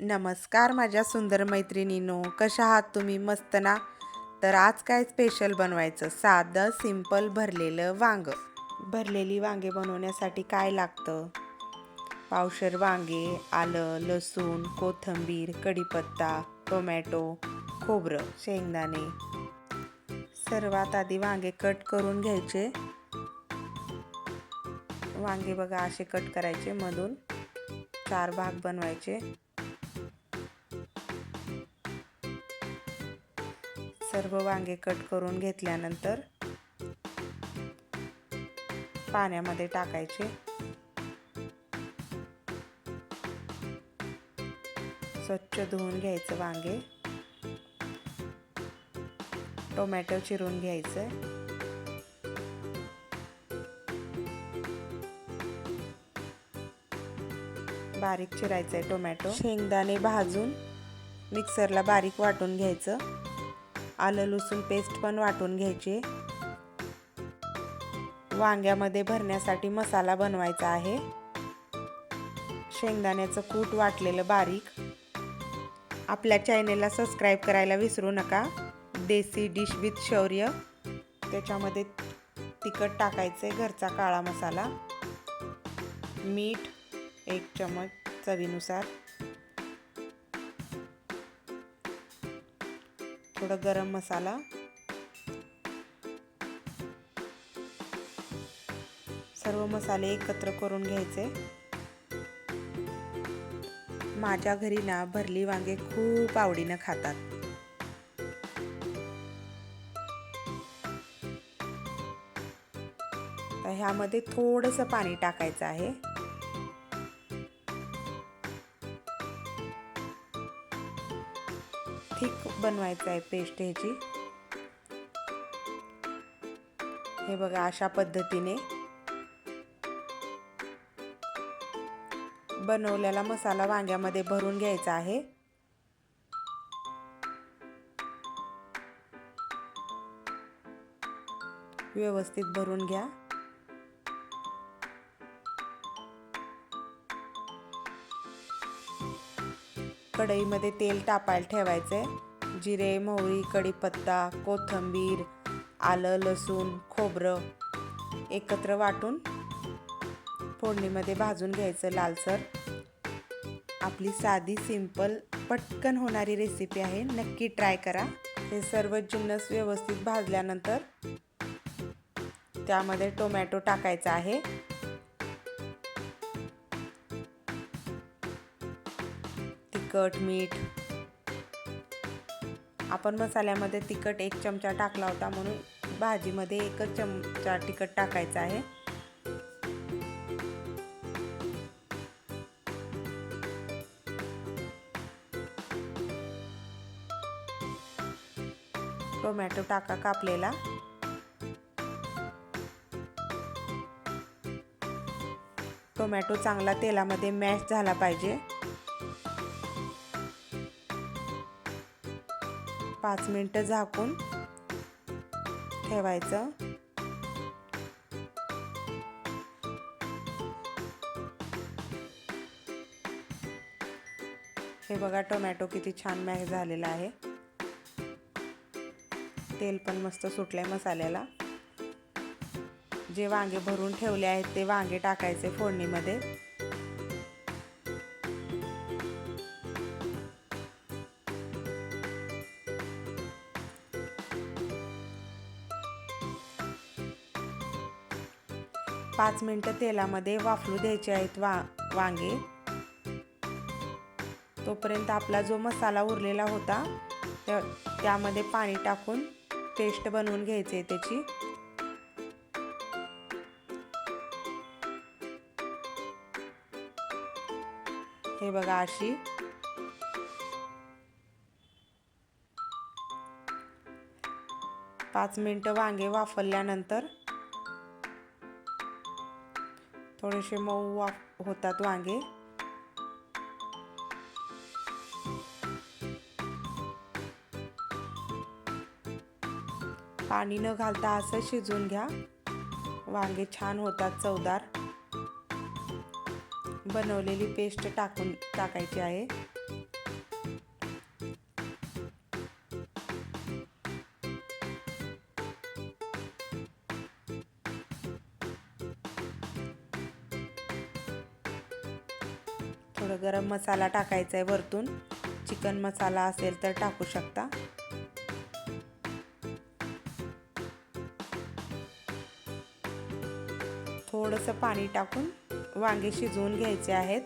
नमस्कार माझ्या सुंदर मैत्रिणींनो, कशा आहात तुम्ही? मस्त ना? तर आज काय स्पेशल बनवायचं? साधं सिंपल भरलेलं वांग. भरलेली वांगे बनवण्यासाठी काय लागतं? पावशेर वांगे, आलं, लसूण, कोथिंबीर, कढीपत्ता, टोमॅटो, खोबरं, शेंगदाणे. सर्वात आधी वांगे कट करून घ्यायचे. वांगे बघा असे कट करायचे, मधून 4 भाग बनवायचे. सर्व वांगे कट करून घेतल्यानंतर पाण्यामध्ये टाकायचे. स्वच्छ धुवून घ्यायचं वांगे. टोमॅटो चिरून घ्यायचं. बारीक चिरायचं आहे टोमॅटो. शेंगदाणे भाजून मिक्सरला बारीक वाटून घ्यायचं. आलं लसूण पेस्ट पण वाटून घ्यायची. वांग्यामध्ये भरण्यासाठी मसाला बनवायचा आहे. शेंगदाण्याचं कूट वाटलेलं बारीक. आपल्या चॅनेलला सबस्क्राईब करायला विसरू नका. देसी डिश विथ शौर्य. त्याच्यामध्ये तिखट टाकायचे, घरचा काळा मसाला, मीठ 1 चमच चवीनुसार, थोडं गरम मसाला, सर्व मसाले एकत्र करून घ्यायचे. माझ्या घरी ना भरली वांगे खूप आवडीनं खातात. तर ह्यामध्ये थोडंसं पाणी टाकायचं आहे. थिक बनवायचं आहे पेस्ट ह्याची. हे बघा अशा पद्धतीने बनवलेला मसाला वांग्यामध्ये भरून घ्यायचा आहे. व्यवस्थित भरून घ्या. कढईमध्ये तेल तापायला ठेवायचे. जिरे, मोहरी, कढीपत्ता, कोथिंबीर, आलं, लसूण, खोबरं एकत्र वाटून फोडणीमध्ये भाजून घ्यायचं लालसर. आपली साधी सिंपल पटकन होणारी रेसिपी आहे, नक्की ट्राय करा. हे सर्व जिन्नस व्यवस्थित भाजल्यानंतर त्यामध्ये टोमॅटो टाकायचा आहे. तिखट, मीठ. आपण मसाल्यामध्ये तिखट 1 चमचा टाकला होता, म्हणून भाजीमध्ये 1 चमचा तिखट टाकायचा आहे. टोमॅटो टाका कापलेला. टोमॅटो चांगला तेलामध्ये मॅश झाला पाहिजे. 5 मिनिटं झाकून ठेवायचं. हे बघा टोमॅटो किती छान मॅश झालेला आहे. तेल पण मस्त सुटलंय मसाल्याला. जे वांगे भरून ठेवले आहेत ते वांगे टाकायचे फोडणीमध्ये. पाच मिनिटं तेलामध्ये वाफलू द्यायचे आहेत वांगे. तोपर्यंत आपला जो मसाला उरलेला होता त्यामध्ये पाणी टाकून पेस्ट बनवून घ्यायची त्याची. हे बघा अशी. पाच मिनिटं वांगे वाफवल्यानंतर थोडेसे मऊ होतात वांगे. पाणी न घालता असं शिजवून घ्या. वांगे छान होतात, चवदार. बनवलेली पेस्ट टाकायची आहे. गरम मसाला टाकायचा आहे वरतून. चिकन मसाला असेल तर टाकू शकता. थोडंसं पाणी टाकून वांगे शिजवून घ्यायचे आहेत.